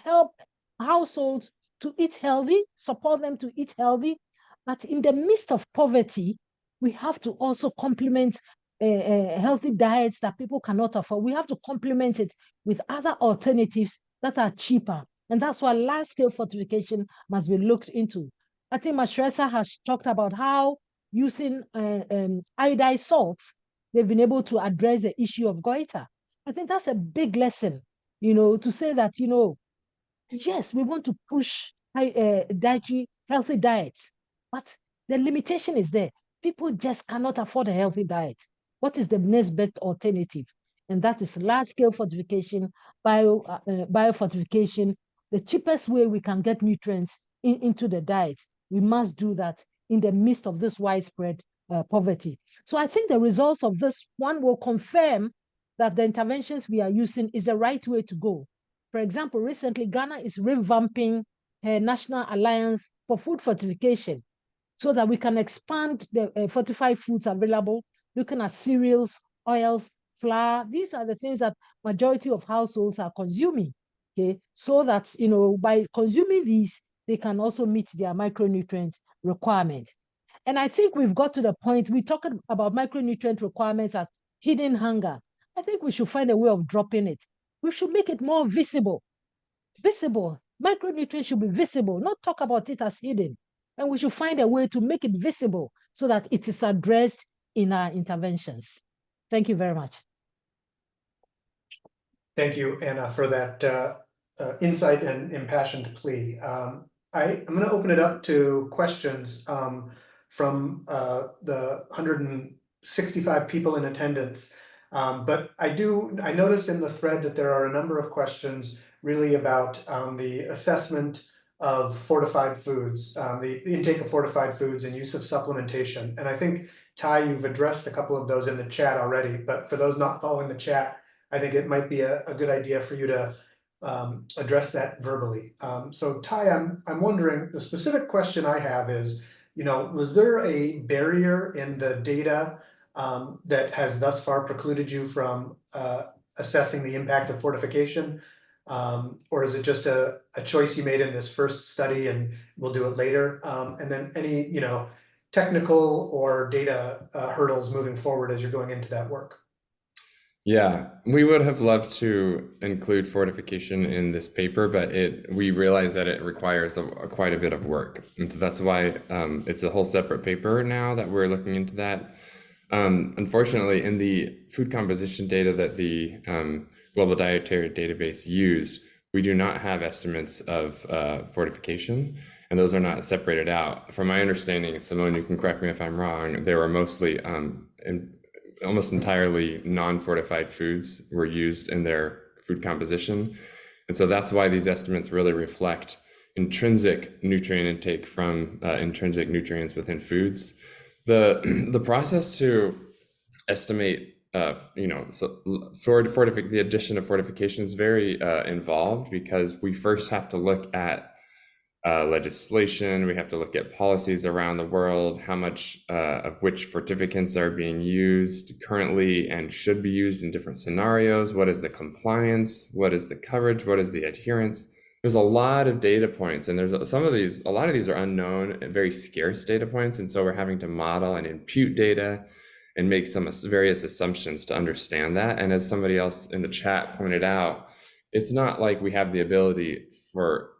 help households to eat healthy, support them to eat healthy, but in the midst of poverty, we have to also complement healthy diets that people cannot afford. We have to complement it with other alternatives that are cheaper. And that's why large-scale fortification must be looked into. I think Masresha has talked about how using iodized salts, they've been able to address the issue of goiter. I think that's a big lesson, to say that, yes, we want to push dietary healthy diets, but the limitation is there. People just cannot afford a healthy diet. What is the next best alternative? And that is large-scale fortification, biofortification, the cheapest way we can get nutrients into the diet. We must do that in the midst of this widespread poverty. So I think the results of this one will confirm that the interventions we are using is the right way to go. For example, recently, Ghana is revamping her National Alliance for Food Fortification. so that we can expand the fortified foods available, looking at cereals, oils, flour. These are the things that majority of households are consuming, okay? So that, by consuming these, they can also meet their micronutrient requirement. And I think we've got to the point, we talked about micronutrient requirements as hidden hunger. I think we should find a way of dropping it. We should make it more visible. Visible. Micronutrients should be visible, not talk about it as hidden. And we should find a way to make it visible so that it is addressed in our interventions. Thank you very much. Thank you, Anna, for that insight and impassioned plea. I'm going to open it up to questions from the 165 people in attendance. But I noticed in the thread that there are a number of questions really about the assessment of fortified foods, the intake of fortified foods and use of supplementation. And I think, Ty, you've addressed a couple of those in the chat already, but for those not following the chat, I think it might be a good idea for you to address that verbally. So Ty, I'm wondering, the specific question I have is, was there a barrier in the data that has thus far precluded you from assessing the impact of fortification? Or is it just a choice you made in this first study and we'll do it later? And then any, technical or data hurdles moving forward as you're going into that work? Yeah, we would have loved to include fortification in this paper, but we realize that it requires quite a bit of work. And so that's why it's a whole separate paper now that we're looking into that. Unfortunately, in the food composition data that the Global Dietary Database used, we do not have estimates of fortification, and those are not separated out. From my understanding, Simone, you can correct me if I'm wrong, they were mostly almost entirely non-fortified foods were used in their food composition. And so that's why these estimates really reflect intrinsic nutrient intake from intrinsic nutrients within foods. The process to estimate, the addition of fortification is very involved, because we first have to look at legislation, we have to look at policies around the world, how much of which fortificants are being used currently and should be used in different scenarios, what is the compliance, what is the coverage, what is the adherence. There's a lot of data points, and a lot of these are unknown and very scarce data points, and so we're having to model and impute data and make some various assumptions to understand that. And as somebody else in the chat pointed out, it's not like we have the ability for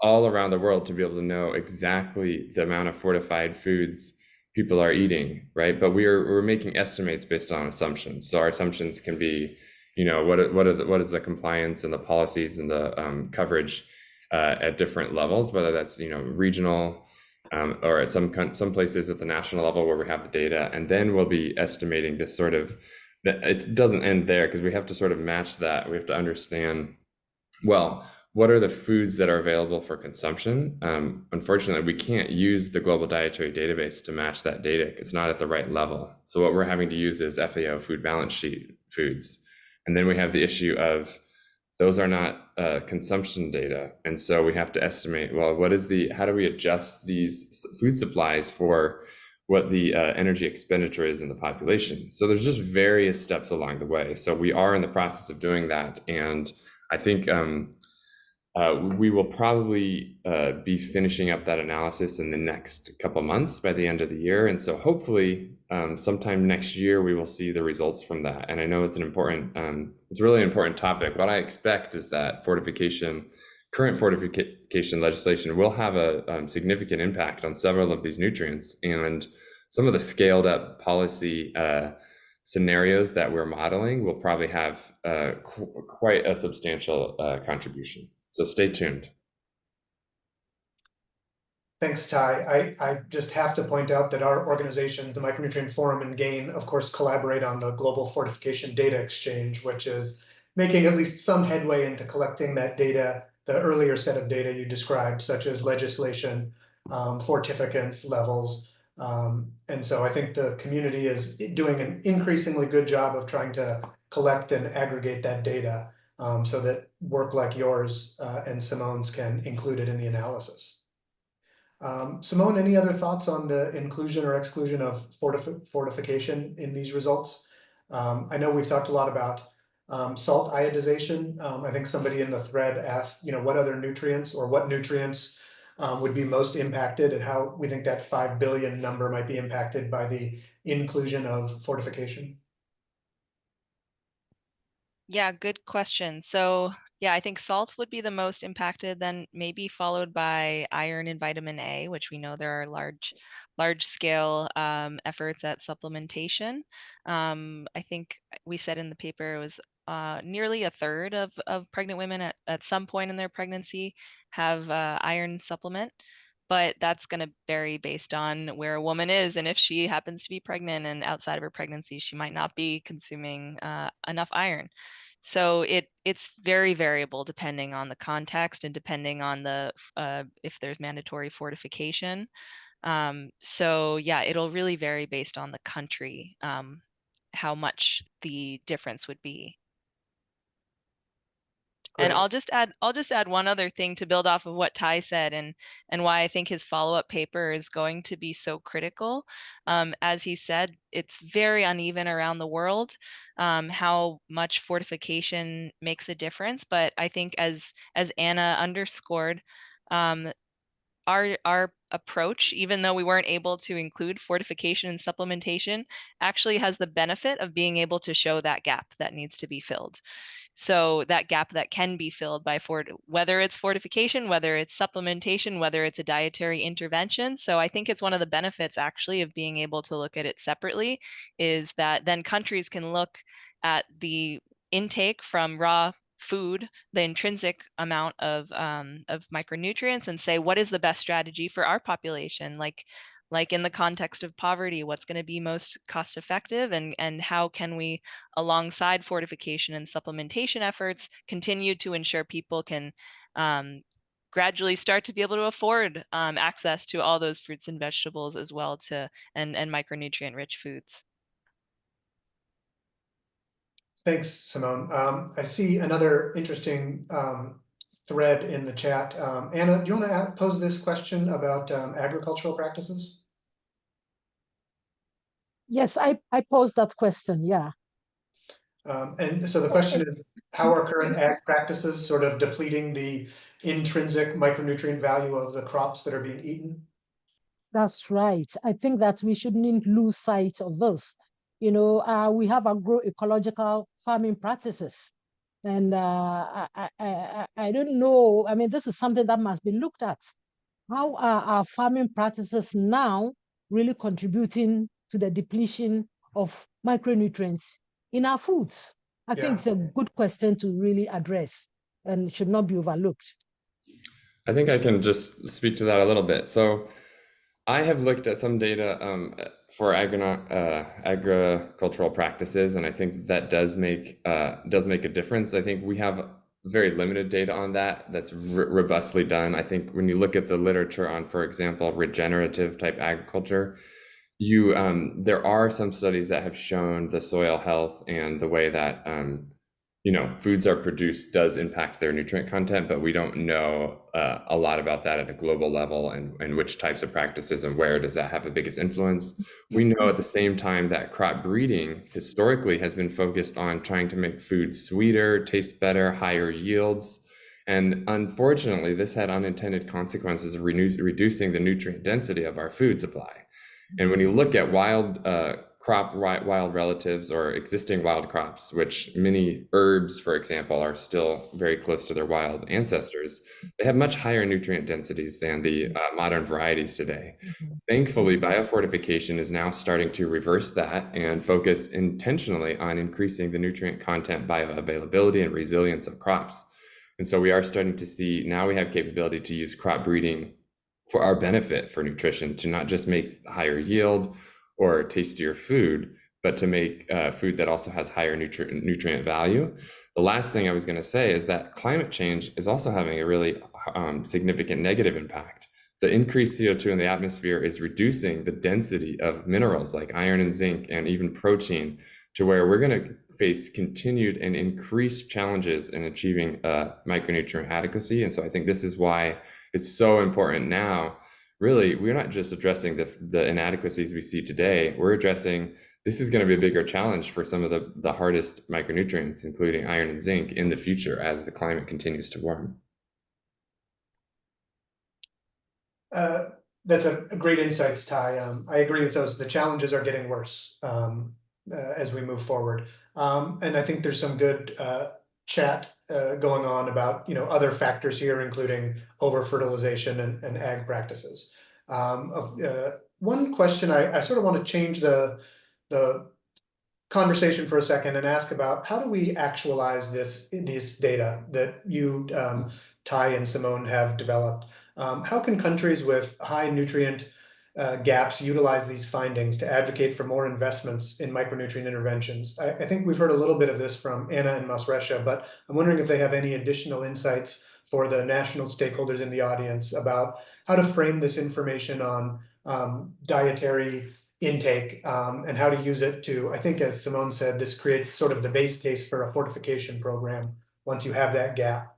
all around the world to be able to know exactly the amount of fortified foods people are eating, right? But we're making estimates based on assumptions. So our assumptions can be, what is the compliance and the policies and the coverage at different levels, whether that's regional or at some places at the national level where we have the data, and then we'll be estimating this sort of. It doesn't end there, because we have to sort of match that. We have to understand, well, what are the foods that are available for consumption? Unfortunately, we can't use the Global Dietary Database to match that data. It's not at the right level. So what we're having to use is FAO food balance sheet foods. And then we have the issue of those are not consumption data. And so we have to estimate, well, how do we adjust these food supplies for what the energy expenditure is in the population? So there's just various steps along the way. So we are in the process of doing that. And I think we will probably be finishing up that analysis in the next couple months by the end of the year. And so hopefully sometime next year, we will see the results from that. And I know it's it's a really important topic. What I expect is that current fortification legislation will have a significant impact on several of these nutrients, and some of the scaled up policy scenarios that we're modeling will probably have quite a substantial contribution. So stay tuned. Thanks, Ty. I just have to point out that our organization, the Micronutrient Forum and GAIN, of course, collaborate on the Global Fortification Data Exchange, which is making at least some headway into collecting that data, the earlier set of data you described, such as legislation, fortificants levels. And so I think the community is doing an increasingly good job of trying to collect and aggregate that data, so that work like yours and Simone's can include it in the analysis. Simone, any other thoughts on the inclusion or exclusion of fortification in these results? I know we've talked a lot about salt iodization. I think somebody in the thread asked, what other nutrients or what nutrients would be most impacted, and how we think that 5 billion number might be impacted by the inclusion of fortification. Yeah, good question. So yeah, I think salt would be the most impacted, then maybe followed by iron and vitamin A, which we know there are large scale efforts at supplementation. I think we said in the paper it was nearly a third of pregnant women at some point in their pregnancy have iron supplement. But that's going to vary based on where a woman is, and if she happens to be pregnant and outside of her pregnancy, she might not be consuming enough iron. So it's very variable depending on the context and depending on the if there's mandatory fortification. So yeah, it'll really vary based on the country, how much the difference would be. And Great. I'll just add one other thing to build off of what Ty said, and why I think his follow-up paper is going to be so critical. As he said, it's very uneven around the world, how much fortification makes a difference. But I think as Anna underscored, our approach, even though we weren't able to include fortification and supplementation, actually has the benefit of being able to show that gap that needs to be filled. So that gap that can be filled by whether it's fortification, whether it's supplementation, whether it's a dietary intervention. So I think it's one of the benefits actually of being able to look at it separately, is that then countries can look at the intake from raw food, the intrinsic amount of micronutrients, and say, what is the best strategy for our population? Like in the context of poverty, what's going to be most cost effective, and how can we, alongside fortification and supplementation efforts, continue to ensure people can gradually start to be able to afford access to all those fruits and vegetables as well, and micronutrient rich foods. Thanks, Simone. I see another interesting thread in the chat. Anna, do you want to pose this question about agricultural practices? Yes, I posed that question, yeah. And so the question is, how are current ag practices sort of depleting the intrinsic micronutrient value of the crops that are being eaten? That's right. I think that we shouldn't lose sight of this. We have agroecological farming practices. And I don't know, I mean, this is something that must be looked at. How are our farming practices now really contributing to the depletion of micronutrients in our foods? I think it's a good question to really address and should not be overlooked. I think I can just speak to that a little bit. So I have looked at some data for agricultural practices, and I think that does make a difference. I think we have very limited data on that that's robustly done. I think when you look at the literature on, for example, regenerative type agriculture, there are some studies that have shown the soil health and the way that foods are produced does impact their nutrient content, but we don't know a lot about that at a global level, and which types of practices and where does that have the biggest influence. We know at the same time that crop breeding historically has been focused on trying to make food sweeter, taste better, higher yields. And unfortunately, this had unintended consequences of reducing the nutrient density of our food supply. And when you look at wild relatives or existing wild crops, which many herbs, for example, are still very close to their wild ancestors, they have much higher nutrient densities than the modern varieties today. Thankfully, biofortification is now starting to reverse that and focus intentionally on increasing the nutrient content, bioavailability, and resilience of crops. And so we are starting to see, now we have capability to use crop breeding for our benefit for nutrition, to not just make higher yield or tastier food, but to make food that also has higher nutrient value. The last thing I was going to say is that climate change is also having a really significant negative impact. The increased CO2 in the atmosphere is reducing the density of minerals like iron and zinc and even protein, to where we're going to face continued and increased challenges in achieving micronutrient adequacy. And so I think this is why it's so important now, really, we're not just addressing the inadequacies we see today, we're addressing this is going to be a bigger challenge for some of the hardest micronutrients, including iron and zinc, in the future as the climate continues to warm. That's a great insights, Ty. I agree with those. The challenges are getting worse as we move forward. And I think there's some good chat going on about other factors here, including over-fertilization and ag practices. One question I sort of want to change the conversation for a second and ask about how do we actualize this data that you, Ty and Simone, have developed? How can countries with high nutrient gaps utilize these findings to advocate for more investments in micronutrient interventions? I think we've heard a little bit of this from Anna and Masresha, but I'm wondering if they have any additional insights for the national stakeholders in the audience about how to frame this information on dietary intake and how to use it to, I think, as Simone said, this creates sort of the base case for a fortification program once you have that gap.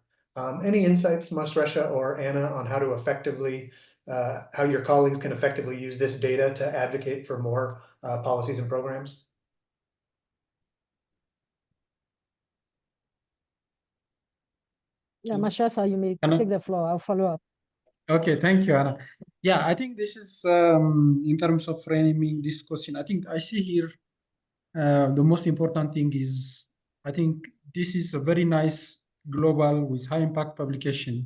Any insights, Masresha or Anna, on how to effectively, how your colleagues can effectively use this data to advocate for more policies and programs? Yeah, Masresha, you may Anna? take the floor. I'll follow up. Okay, thank you, Anna. Yeah, I think this is in terms of framing this question. I think I see here the most important thing is I think this is a very nice global with high impact publication.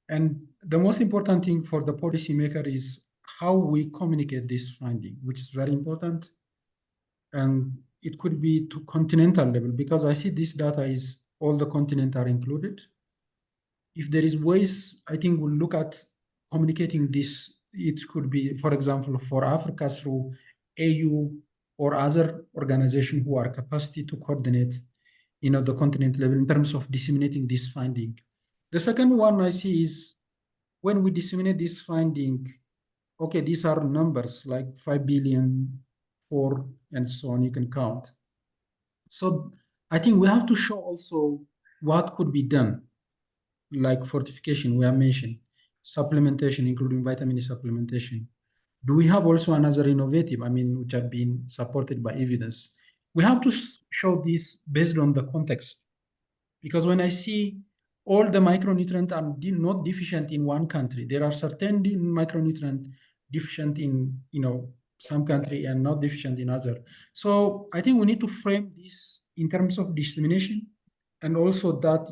And the most important thing for the policymaker is how we communicate this finding, which is very important. And it could be to continental level, because I see this data is all the continents are included. If there is ways, I think we'll look at communicating this. It could be, for example, for Africa through AU or other organizations who are capacity to coordinate, the continent level in terms of disseminating this finding. The second one I see is when we disseminate this finding, okay, these are numbers like 5 billion, 4, and so on, you can count. So I think we have to show also what could be done, like fortification, we have mentioned, supplementation, including vitamin E supplementation. Do we have also another innovative, which have been supported by evidence? We have to show this based on the context. Because when I see all the micronutrients are not deficient in one country, there are certain micronutrients deficient in some country and not deficient in other. So I think we need to frame this in terms of dissemination, and also that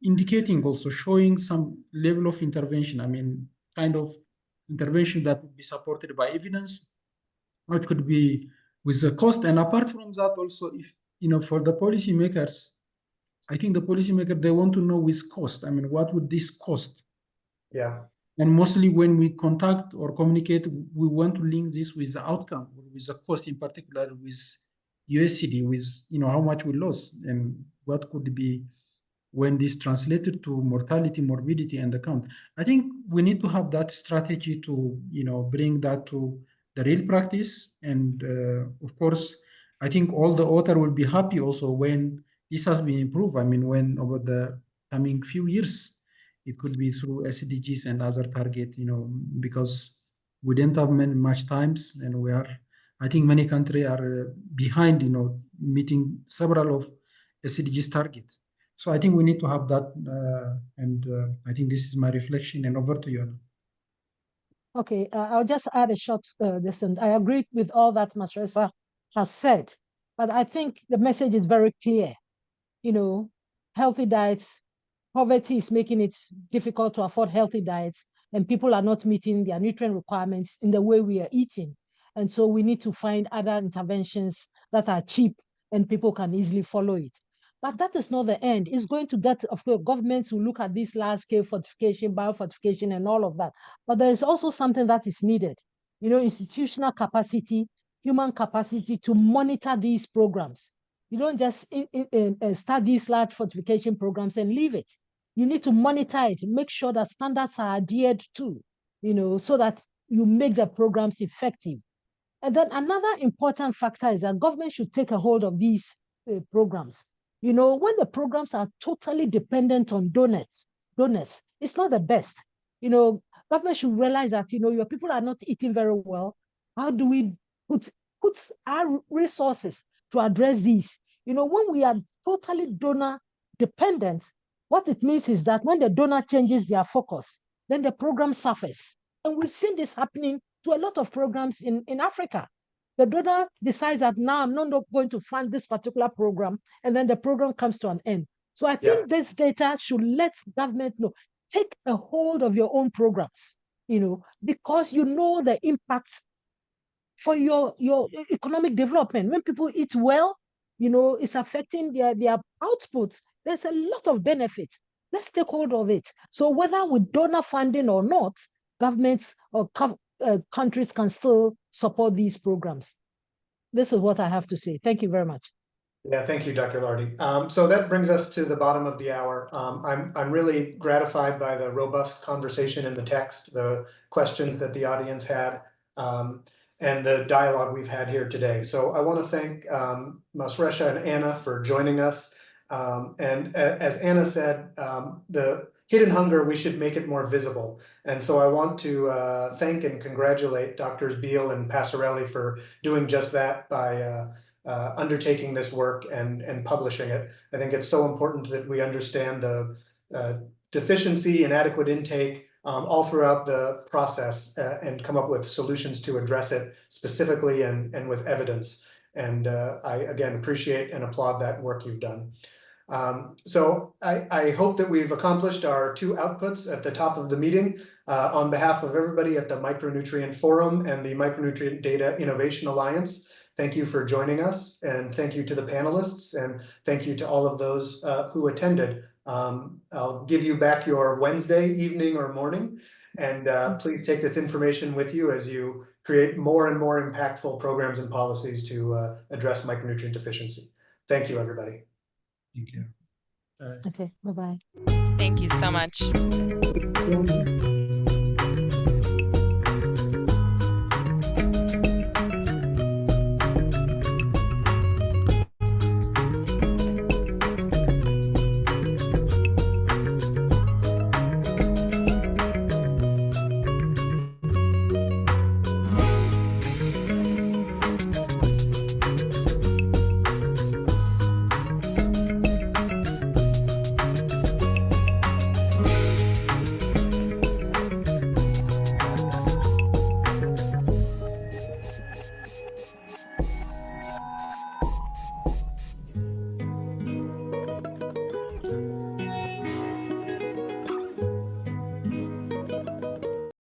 indicating, also showing some level of intervention. Kind of intervention that would be supported by evidence, or it could be with the cost. And apart from that, also, if for the policymakers, I think the policymaker, they want to know with cost. What would this cost? Yeah. And mostly when we contact or communicate, we want to link this with the outcome, with the cost, in particular with USCD, with how much we lost and what could be when this translated to mortality, morbidity, and the count. I think we need to have that strategy to bring that to the real practice. And of course, I think all the author will be happy also when this has been improved. when over the coming few years, it could be through SDGs and other target, because we didn't have much times, and I think many countries are behind, meeting several of SDGs targets. So I think we need to have that, and I think this is my reflection, and over to you, Anna. Okay, I'll just add a short lesson. I agree with all that Masresha has said, but I think the message is very clear. Healthy diets, poverty is making it difficult to afford healthy diets, and people are not meeting their nutrient requirements in the way we are eating. And so we need to find other interventions that are cheap and people can easily follow it. But that is not the end. It's going to get, of course, governments will look at this large-scale fortification, biofortification, and all of that. But there is also something that is needed, institutional capacity, human capacity to monitor these programs. You don't just start these large fortification programs and leave it. You need to monitor it, make sure that standards are adhered to, so that you make the programs effective. And then another important factor is that government should take a hold of these programs. When the programs are totally dependent on donors, it's not the best. government should realize that, your people are not eating very well. How do we put our resources to address these? When we are totally donor dependent, what it means is that when the donor changes their focus, then the program suffers. And we've seen this happening to a lot of programs in Africa. The donor decides that now I'm not going to fund this particular program, and then the program comes to an end. So I think this data should let government know, take a hold of your own programs, because the impact for your economic development. When people eat well, it's affecting their outputs. There's a lot of benefits. Let's take hold of it. So whether with donor funding or not, governments or countries can still support these programs. This is what I have to say. Thank you very much. Yeah, thank you, Dr. Lartey. So that brings us to the bottom of the hour. I'm really gratified by the robust conversation in the text, the questions that the audience had, and the dialogue we've had here today. So I want to thank Masresha and Anna for joining us. And as Anna said, the hidden hunger, we should make it more visible. And so I want to thank and congratulate Drs. Beal and Passarelli for doing just that by undertaking this work and publishing it. I think it's so important that we understand the deficiency, inadequate intake all throughout the process and come up with solutions to address it specifically and with evidence. And I, again, appreciate and applaud that work you've done. So I hope that we've accomplished our 2 outputs at the top of the meeting. On behalf of everybody at the Micronutrient Forum and the Micronutrient Data Innovation Alliance, thank you for joining us, and thank you to the panelists, and thank you to all of those who attended. I'll give you back your Wednesday evening or morning, and please take this information with you as you create more and more impactful programs and policies to address micronutrient deficiency. Thank you, everybody. Thank you. Okay, bye-bye. Thank you so much.